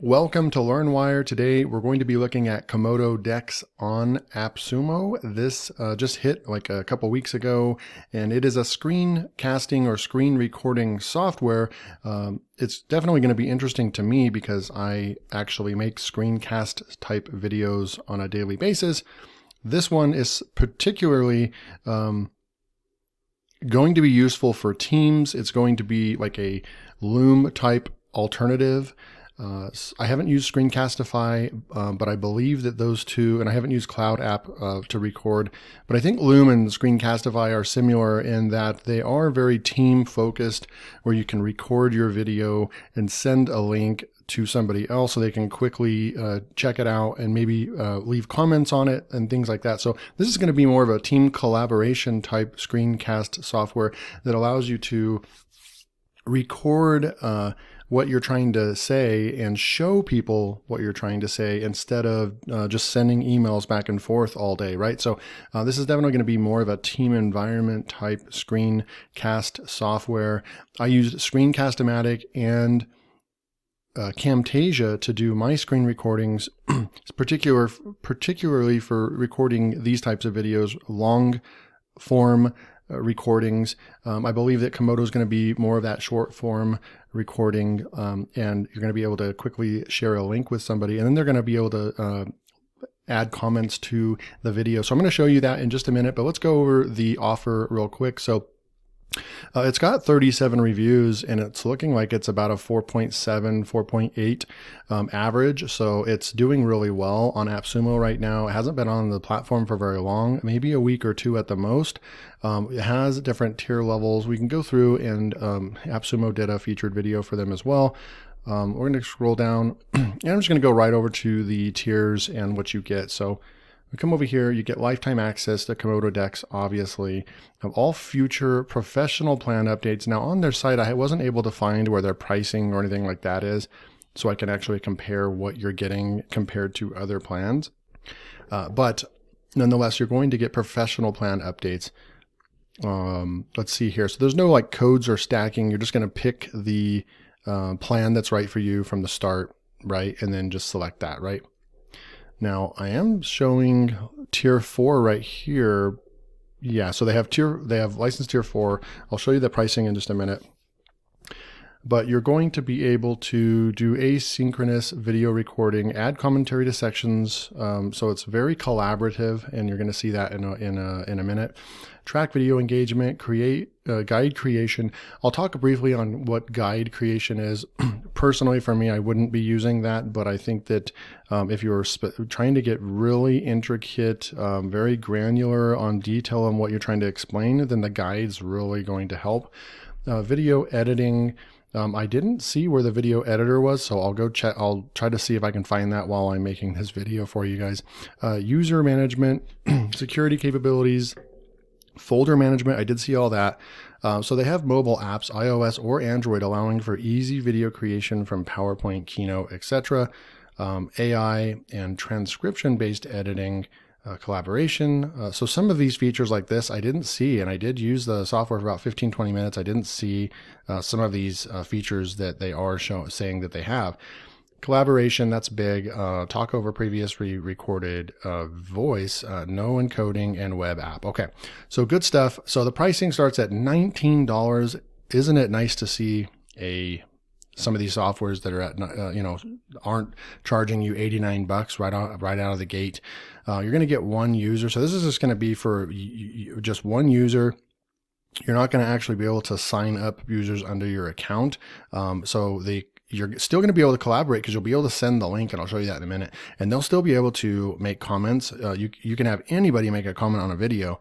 Welcome to LearnWire. Today we're going to be looking at Komodo Decks on Appsumo. This just hit like a couple weeks ago, and it is a screencasting or screen recording software. It's definitely going to be interesting to me because I actually make screencast type videos on a daily basis. This one is particularly going to be useful for teams. It's going to be like a Loom type alternative. I haven't used Screencastify, but I believe that those two, and I haven't used Cloud App to record, but I think Loom and Screencastify are similar in that they are very team focused, where you can record your video and send a link to somebody else so they can quickly check it out and maybe leave comments on it and things like that. So this is going to be more of a team collaboration type screencast software that allows you to record what you're trying to say and show people what you're trying to say instead of just sending emails back and forth all day, right? So this is definitely going to be more of a team environment type screencast software. I used Screencast-O-Matic and Camtasia to do my screen recordings, particularly for recording these types of videos, long form recordings. I believe that Komodo is going to be more of that short form recording, and you're going to be able to quickly share a link with somebody, and then they're going to be able to add comments to the video. So I'm going to show you that in just a minute, but let's go over the offer real quick. So it's got 37 reviews, and it's looking like it's about a 4.7, 4.8 average. So it's doing really well on Appsumo right now. It hasn't been on the platform for very long, maybe a week or two at the most. It has different tier levels. We can go through, and Appsumo did a featured video for them as well. We're going to scroll down, and I'm just going to go right over to the tiers and what you get. So we come over here, you get lifetime access to Komodo Decks, obviously, of all future professional plan updates. Now on their site, I wasn't able to find where their pricing or anything like that is, so I can actually compare what you're getting compared to other plans. But nonetheless, you're going to get professional plan updates. Let's see here. So there's no like codes or stacking. You're just going to pick the plan that's right for you from the start, right? And then just select that, right? Now I am showing tier 4 right here. Yeah, so they have license tier 4. I'll show you the pricing in just a minute. But you're going to be able to do asynchronous video recording, add commentary to sections. So it's very collaborative, and you're going to see that in a minute. Track video engagement, create guide creation. I'll talk briefly on what guide creation is. Personally, for me, I wouldn't be using that, but I think that if you're trying to get really intricate, very granular on detail on what you're trying to explain, then the guide's really going to help. Video editing. I didn't see where the video editor was, so I'll go check. I'll try to see if I can find that while I'm making this video for you guys. User management, security capabilities, folder management. I did see all that. So they have mobile apps, iOS or Android, allowing for easy video creation from PowerPoint, Keynote, etc. AI and transcription-based editing. Collaboration. So some of these features like this I didn't see, and I did use the software for about 15-20 minutes. I didn't see some of these features that they are saying that they have. Collaboration, that's big. Talk over previously recorded voice, no encoding, and web app. Okay, so good stuff. So the pricing starts at $19. Isn't it nice to see some of these softwares that are at, aren't charging you $89 right out of the gate. You're going to get one user. So this is just going to be for just one user. You're not going to actually be able to sign up users under your account. You're still going to be able to collaborate because you'll be able to send the link, and I'll show you that in a minute. And they'll still be able to make comments. You can have anybody make a comment on a video.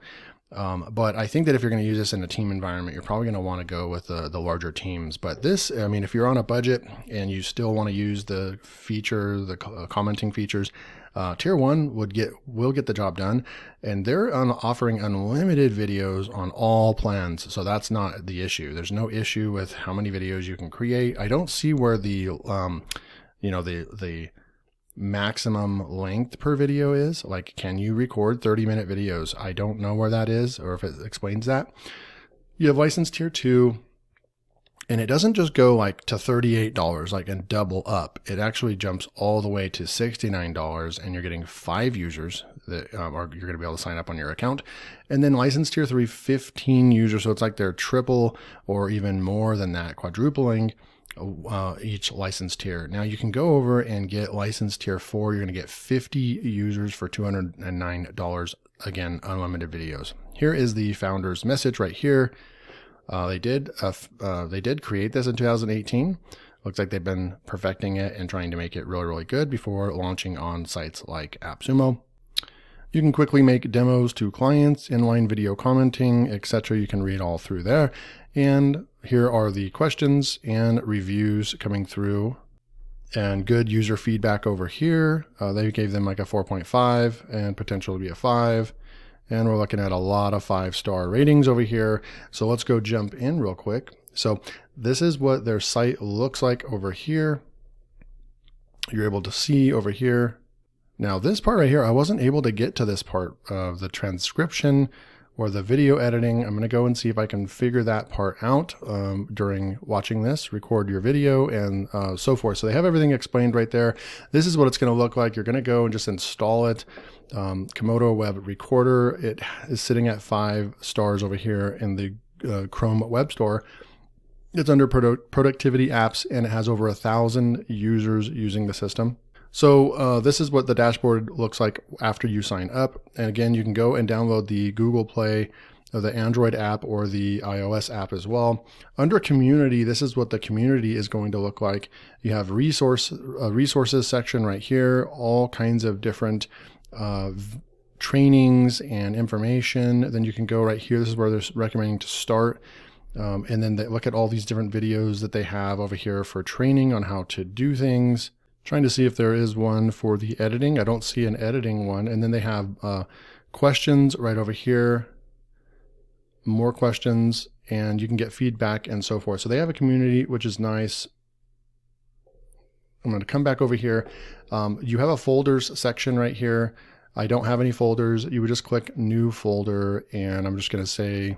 But I think that if you're going to use this in a team environment, you're probably going to want to go with the larger teams. But this, I mean, if you're on a budget and you still want to use the commenting features, tier 1 will get the job done. And they're offering unlimited videos on all plans. So that's not the issue. There's no issue with how many videos you can create. I don't see where the maximum length per video is. Like, can you record 30-minute videos? I don't know where that is, or if it explains that. You have license tier 2. And it doesn't just go like to $38, like and double up. It actually jumps all the way to $69, and you're getting 5 users that you're going to be able to sign up on your account. And then license tier 3, 15 users. So it's like they're triple or even more than that, quadrupling each license tier. Now you can go over and get license tier 4. You're going to get 50 users for $209. Again, unlimited videos. Here is the founder's message right here. They did create this in 2018. Looks like they've been perfecting it and trying to make it really, really good before launching on sites like Appsumo. You can quickly make demos to clients, inline video commenting, etc. You can read all through there. And here are the questions and reviews coming through, and good user feedback over here. They gave them like a 4.5 and potential to be a 5. And we're looking at a lot of 5-star ratings over here. So let's go jump in real quick. So this is what their site looks like over here. You're able to see over here. Now this part right here, I wasn't able to get to this part of the transcription or the video editing. I'm going to go and see if I can figure that part out during watching this, record your video and so forth. So they have everything explained right there. This is what it's going to look like. You're going to go and just install it. Komodo Web Recorder. It is sitting at 5 stars over here in the Chrome Web Store. It's under productivity apps, and it has over 1,000 users using the system. So this is what the dashboard looks like after you sign up. And again, you can go and download the Google Play, the Android app, or the iOS app as well. Under community, this is what the community is going to look like. You have resources section right here, all kinds of different trainings and information. Then you can go right here. This is where they're recommending to start. And then they look at all these different videos that they have over here for training on how to do things. Trying to see if there is one for the editing. I don't see an editing one. And then they have questions right over here, more questions, and you can get feedback and so forth. So they have a community, which is nice. I'm going to come back over here. You have a folders section right here. I don't have any folders. You would just click new folder, and I'm just going to say,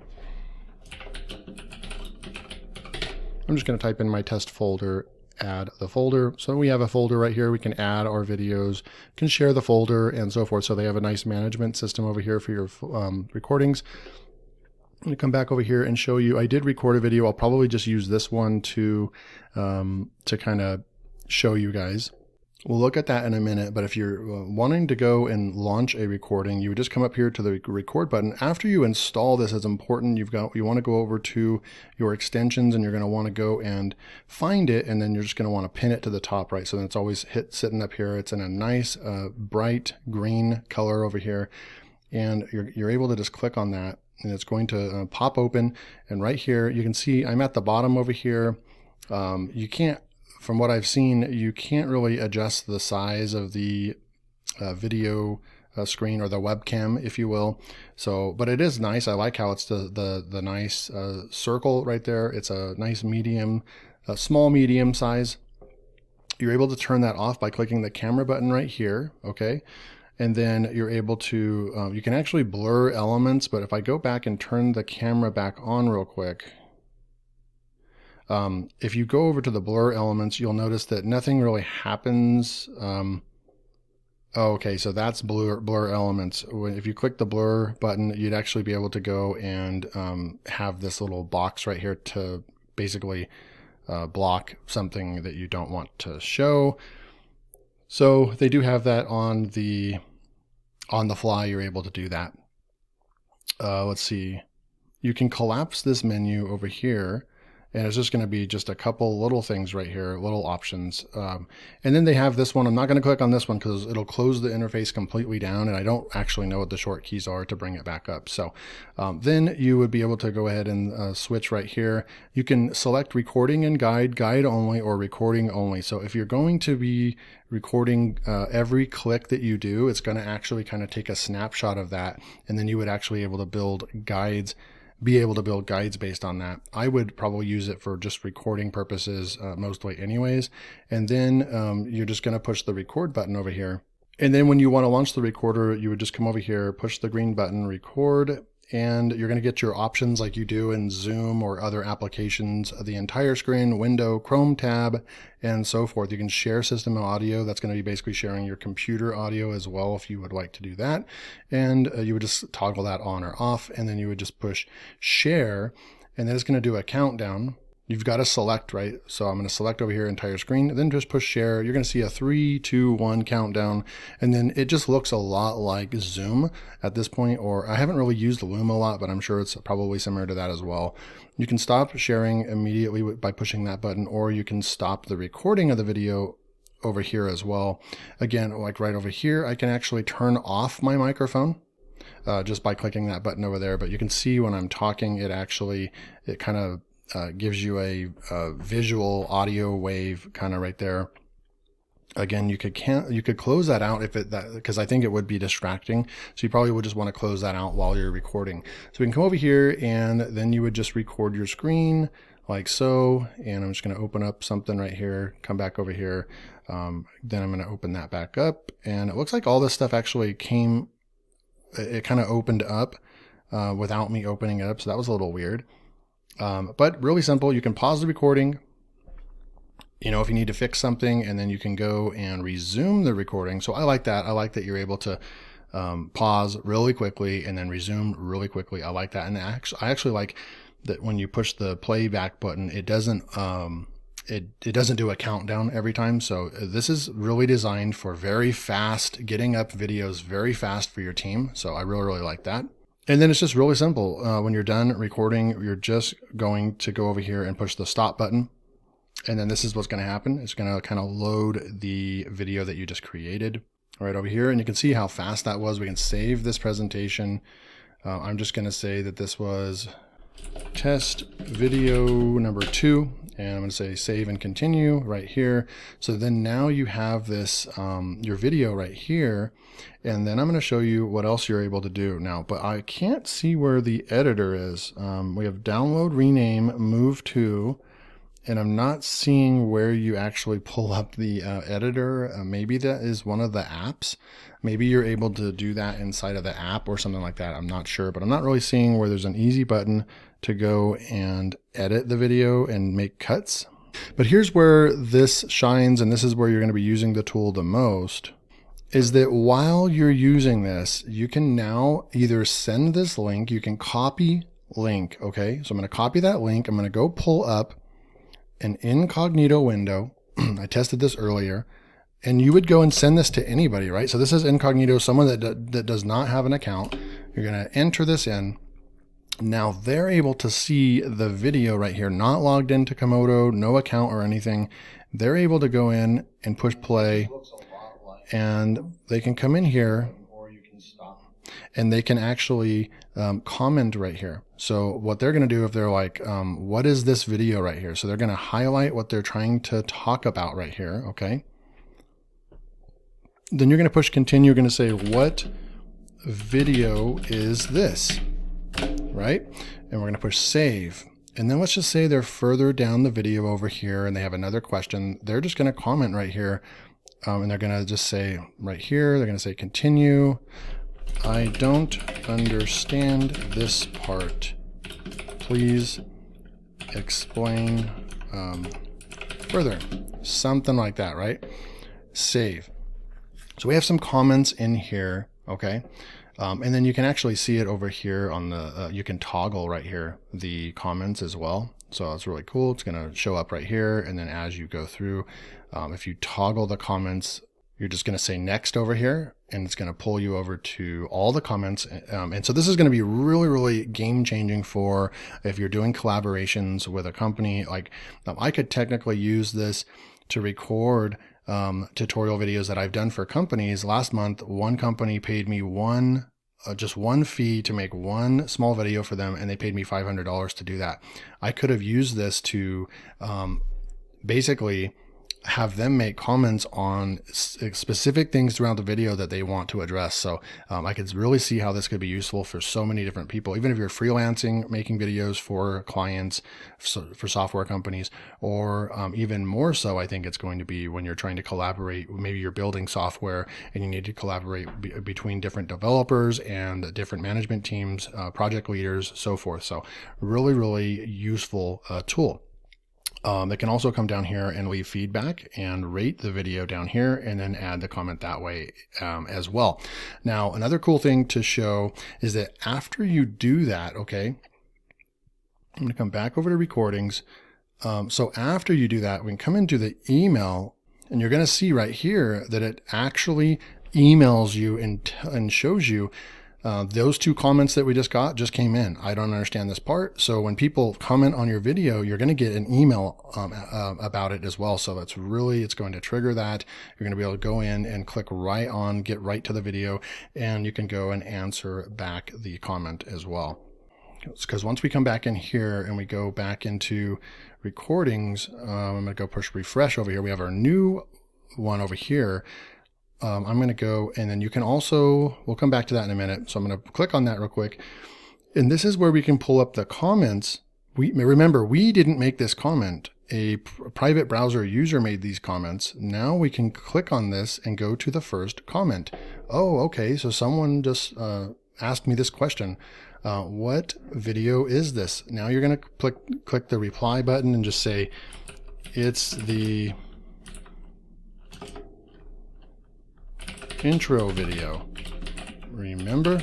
I'm just going to type in my test folder, add the folder. So we have a folder right here. We can add our videos, can share the folder and so forth. So they have a nice management system over here for your recordings. I'm going to come back over here and show you, I did record a video. I'll probably just use this one to kind of show you guys. We'll look at that in a minute, but if you're wanting to go and launch a recording, you would just come up here to the record button. After you install this, it's important, you want to go over to your extensions, and you're going to want to go and find it, and then you're just going to want to pin it to the top right. So then it's always sitting up here. It's in a nice bright green color over here, and you're able to just click on that, and it's going to pop open. And right here, you can see I'm at the bottom over here. You can't, from what I've seen, you can't really adjust the size of the video screen, or the webcam, if you will. So, but it is nice. I like how it's the nice circle right there. It's a nice medium, small medium size. You're able to turn that off by clicking the camera button right here. Okay. And then you're able to, you can actually blur elements, but if I go back and turn the camera back on real quick, if you go over to the blur elements, you'll notice that nothing really happens. Okay, so that's blur elements. If you click the blur button, you'd actually be able to go and have this little box right here to basically block something that you don't want to show. So they do have that on the fly. You're able to do that. Let's see. You can collapse this menu over here, and it's just going to be just a couple little things right here, little options. And then they have this one. I'm not going to click on this one because it'll close the interface completely down, and I don't actually know what the short keys are to bring it back up. So then you would be able to go ahead and switch right here. You can select recording and guide only, or recording only. So if you're going to be recording every click that you do, it's going to actually kind of take a snapshot of that, and then you would actually be able to build guides based on that. I would probably use it for just recording purposes mostly anyways. And then you're just going to push the record button over here. And then when you want to launch the recorder, you would just come over here, push the green button, record, and you're going to get your options like you do in Zoom or other applications, the entire screen, window, Chrome tab, and so forth. You can share system audio. That's going to be basically sharing your computer audio as well if you would like to do that. And you would just toggle that on or off, and then you would just push share, and then it's going to do a countdown. You've got to select, right? So I'm going to select over here entire screen, then just push share. You're going to see a 3, 2, 1 countdown, and then it just looks a lot like Zoom at this point, or I haven't really used Loom a lot, but I'm sure it's probably similar to that as well. You can stop sharing immediately by pushing that button, or you can stop the recording of the video over here as well. Again, like right over here, I can actually turn off my microphone just by clicking that button over there, but you can see when I'm talking, it kind of gives you a visual audio wave kind of right there. Again, you could close that out because I think it would be distracting. So you probably would just want to close that out while you're recording. So we can come over here, and then you would just record your screen like so. And I'm just going to open up something right here, come back over here. Then I'm going to open that back up, and it looks like all this stuff actually it kind of opened up without me opening it up. So that was a little weird. But really simple. You can pause the recording, if you need to fix something, and then you can go and resume the recording. So I like that. I like that you're able to pause really quickly and then resume really quickly. I like that. And I actually like that when you push the playback button, it doesn't do a countdown every time. So this is really designed for very fast, getting up videos very fast for your team. So I really, really like that. And then it's just really simple. When you're done recording, you're just going to go over here and push the stop button. And then this is what's going to happen. It's going to kind of load the video that you just created right over here. And you can see how fast that was. We can save this presentation. I'm just going to say that this was test video number 2. And I'm going to say save and continue right here. So then now you have this, your video right here. And then I'm going to show you what else you're able to do now, but I can't see where the editor is. We have download, rename, move to, and I'm not seeing where you actually pull up the editor. Maybe that is one of the apps. Maybe you're able to do that inside of the app or something like that. I'm not sure, but I'm not really seeing where there's an easy button to go and edit the video and make cuts. But here's where this shines, and this is where you're going to be using the tool the most, is that while you're using this, you can now either send this link, you can copy link, okay? So I'm going to copy that link. I'm going to go pull up an incognito window. I tested this earlier, and you would go and send this to anybody, right? So this is incognito, someone that does not have an account. You're going to enter this in. Now they're able to see the video right here, not logged into Komodo, no account or anything. They're able to go in and push play, and they can come in here and they can actually comment right here. So what they're going to do if they're like, what is this video right here? So they're going to highlight what they're trying to talk about right here. Okay. Then you're going to push continue. You're going to say, what video is this? Right? And we're going to push save. And then let's just say they're further down the video over here and they have another question. They're just going to comment right here. And they're going to just say right here, they're going to say continue. I don't understand this part. Please explain further. Something like that, right? Save. So we have some comments in here, okay? And then you can actually see it over here on the, you can toggle right here, the comments as well. So it's really cool. It's going to show up right here. And then as you go through, if you toggle the comments, you're just going to say next over here, and it's going to pull you over to all the comments. And so this is going to be really, really game changing for if you're doing collaborations with a company. Like I could technically use this to record tutorial videos that I've done for companies. Last month, one company paid me just one fee to make one small video for them, and they paid me $500 to do that. I could have used this to basically have them make comments on specific things throughout the video that they want to address. So I could really see how this could be useful for so many different people, even if you're freelancing, making videos for clients, for software companies, or even more so, I think it's going to be when you're trying to collaborate. Maybe you're building software and you need to collaborate between different developers and different management teams, project leaders, so forth. So really, really useful tool. They can also come down here and leave feedback and rate the video down here and then add the comment that way as well. Now, another cool thing to show is that after you do that, okay, I'm going to come back over to recordings. So after you do that, we can come into the email and you're going to see right here that it actually emails you and shows you those two comments that we just came in. I don't understand this part. So when people comment on your video, you're going to get an email about it as well. So it's going to trigger that. You're going to be able to go in and click right on, get right to the video, and you can go and answer back the comment as well. Because once we come back in here and we go back into recordings, I'm going to go push refresh over here. We have our new one over here. I'm going to go, and then you can also, we'll come back to that in a minute. So I'm going to click on that real quick. And this is where we can pull up the comments. Remember, we didn't make this comment. A private browser user made these comments. Now we can click on this and go to the first comment. Oh, okay. So someone just asked me this question. What video is this? Now you're going to click the reply button and just say, it's the intro video, remember?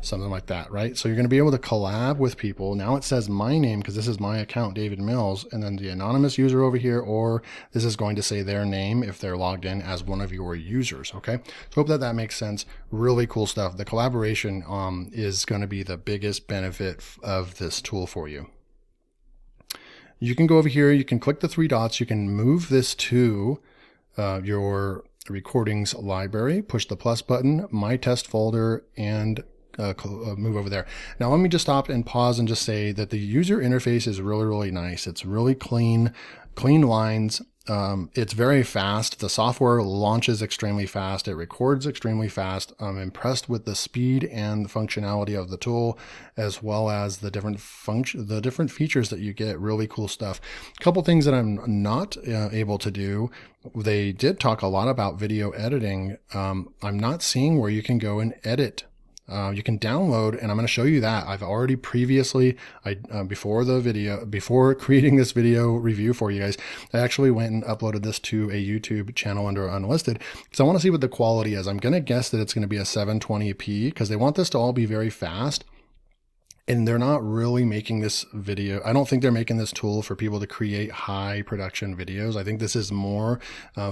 Something like that, right? So you're going to be able to collab with people. Now it says my name because this is my account, David Mills, and then the anonymous user over here, or this is going to say their name if they're logged in as one of your users, okay? So hope that makes sense. Really cool stuff. The collaboration is going to be the biggest benefit of this tool for you. You can go over here, you can click the three dots, you can move this to your recordings library, push the plus button, my test folder, and move over there. Now let me just stop and pause and just say that the user interface is really, really nice. It's really clean lines. It's very fast. The software launches extremely fast. It records extremely fast. I'm impressed with the speed and the functionality of the tool, as well as the different features that you get. Really cool stuff. A couple things that I'm not able to do. They did talk a lot about video editing. I'm not seeing where you can go and edit. You can download, and I'm going to show you that. I've already previously, before creating this video review for you guys, I actually went and uploaded this to a YouTube channel under unlisted because I want to see what the quality is. I'm going to guess that it's going to be a 720p because they want this to all be very fast. And they're not really making this video. I don't think they're making this tool for people to create high production videos. I think this is more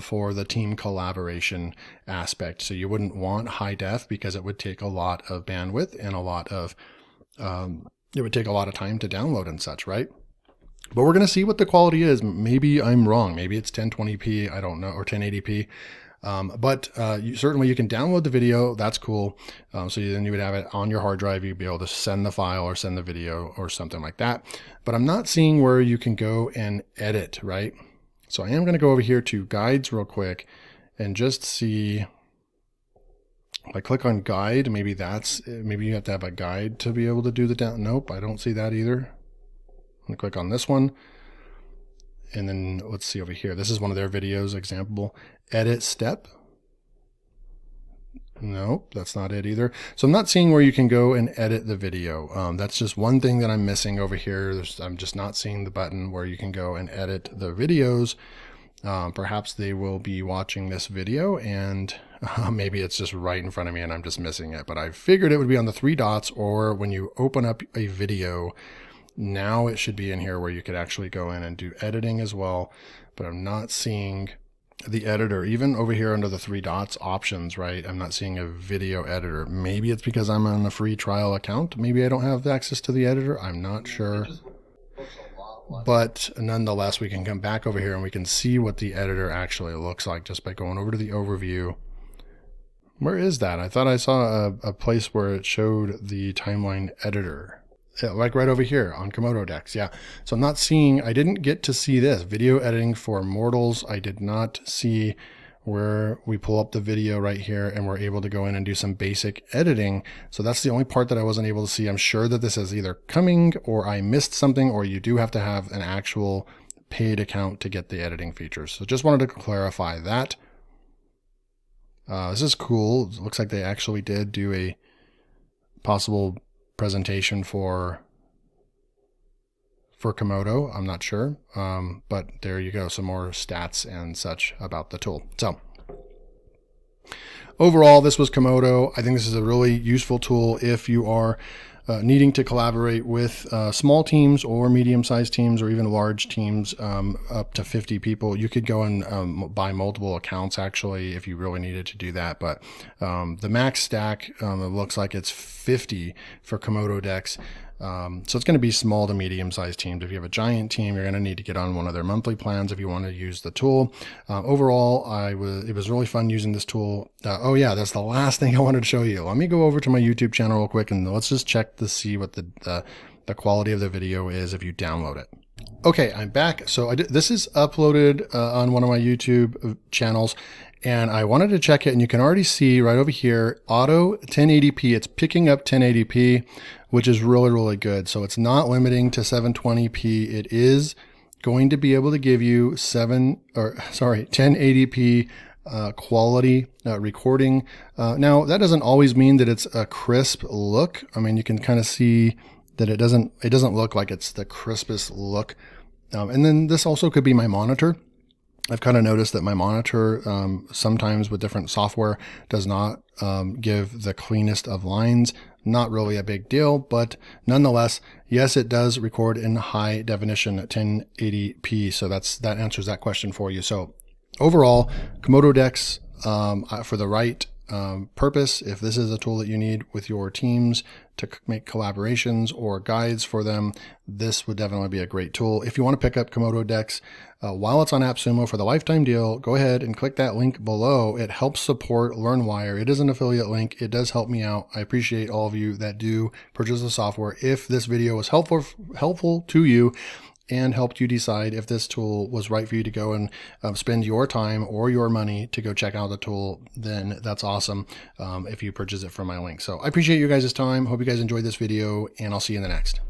for the team collaboration aspect. So you wouldn't want high def because it would take a lot of bandwidth and it would take a lot of time to download and such, right? But we're going to see what the quality is. Maybe I'm wrong. Maybe it's 1020p. I don't know, or 1080p. But certainly you can download the video. That's cool. So then you would have it on your hard drive. You'd be able to send the file or send the video or something like that. But I'm not seeing where you can go and edit, right? So I am going to go over here to guides real quick and just see. If I click on guide, maybe you have to have a guide to be able to do the down. Nope, I don't see that either. I'm going to click on this one. And then let's see over here. This is one of their videos, example. Edit step. Nope, that's not it either. So I'm not seeing where you can go and edit the video. That's just one thing that I'm missing over here. I'm just not seeing the button where you can go and edit the videos. Perhaps they will be watching this video and maybe it's just right in front of me and I'm just missing it. But I figured it would be on the three dots, or when you open up a video, now it should be in here where you could actually go in and do editing as well. But I'm not seeing the editor, even over here under the three dots options, right? I'm not seeing a video editor. Maybe it's because I'm on a free trial account. Maybe I don't have access to the editor. I'm not sure. But nonetheless, we can come back over here and we can see what the editor actually looks like just by going over to the overview. Where is that? I thought I saw a place where it showed the timeline editor. like right over here on Komodo Decks. Yeah. So I'm not seeing, I didn't get to see this video editing for mortals. I did not see where we pull up the video right here and we're able to go in and do some basic editing. So that's the only part that I wasn't able to see. I'm sure that this is either coming or I missed something, or you do have to have an actual paid account to get the editing features. So just wanted to clarify that. This is cool. It looks like they actually did do a possible presentation for Komodo. I'm not sure, but there you go. Some more stats and such about the tool. So overall, this was Komodo. I think this is a really useful tool if you are needing to collaborate with small teams or medium-sized teams or even large teams up to 50 people. You could go and buy multiple accounts actually if you really needed to do that. But the max stack, it looks like it's 50 for Komodo Decks. So it's going to be small to medium-sized teams. If you have a giant team, you're going to need to get on one of their monthly plans if you want to use the tool. Overall, it was really fun using this tool. Oh yeah, that's the last thing I wanted to show you. Let me go over to my YouTube channel real quick and let's just check to see what the quality of the video is if you download it. Okay, I'm back. So this is uploaded on one of my YouTube channels, and I wanted to check it, and you can already see right over here, auto 1080p. It's picking up 1080p, which is really, really good. So it's not limiting to 720p. It is going to be able to give you 1080p quality recording. Now that doesn't always mean that it's a crisp look. I mean, you can kind of see that it doesn't look like it's the crispest look. And then this also could be my monitor. I've kind of noticed that my monitor, sometimes with different software, does not give the cleanest of lines. Not really a big deal, but nonetheless, yes, it does record in high definition at 1080p. So that answers that question for you. So overall, Komodo Decks, for the right purpose, if this is a tool that you need with your teams to make collaborations or guides for them, this would definitely be a great tool. If you want to pick up Komodo Decks while it's on Appsumo for the lifetime deal, go ahead and click that link below. It helps support LearnWire. It is an affiliate link. It does help me out. I appreciate all of you that do purchase the software. If this video was helpful to you and helped you decide if this tool was right for you to go and spend your time or your money to go check out the tool, then that's awesome if you purchase it from my link. So I appreciate you guys' time. Hope you guys enjoyed this video, and I'll see you in the next.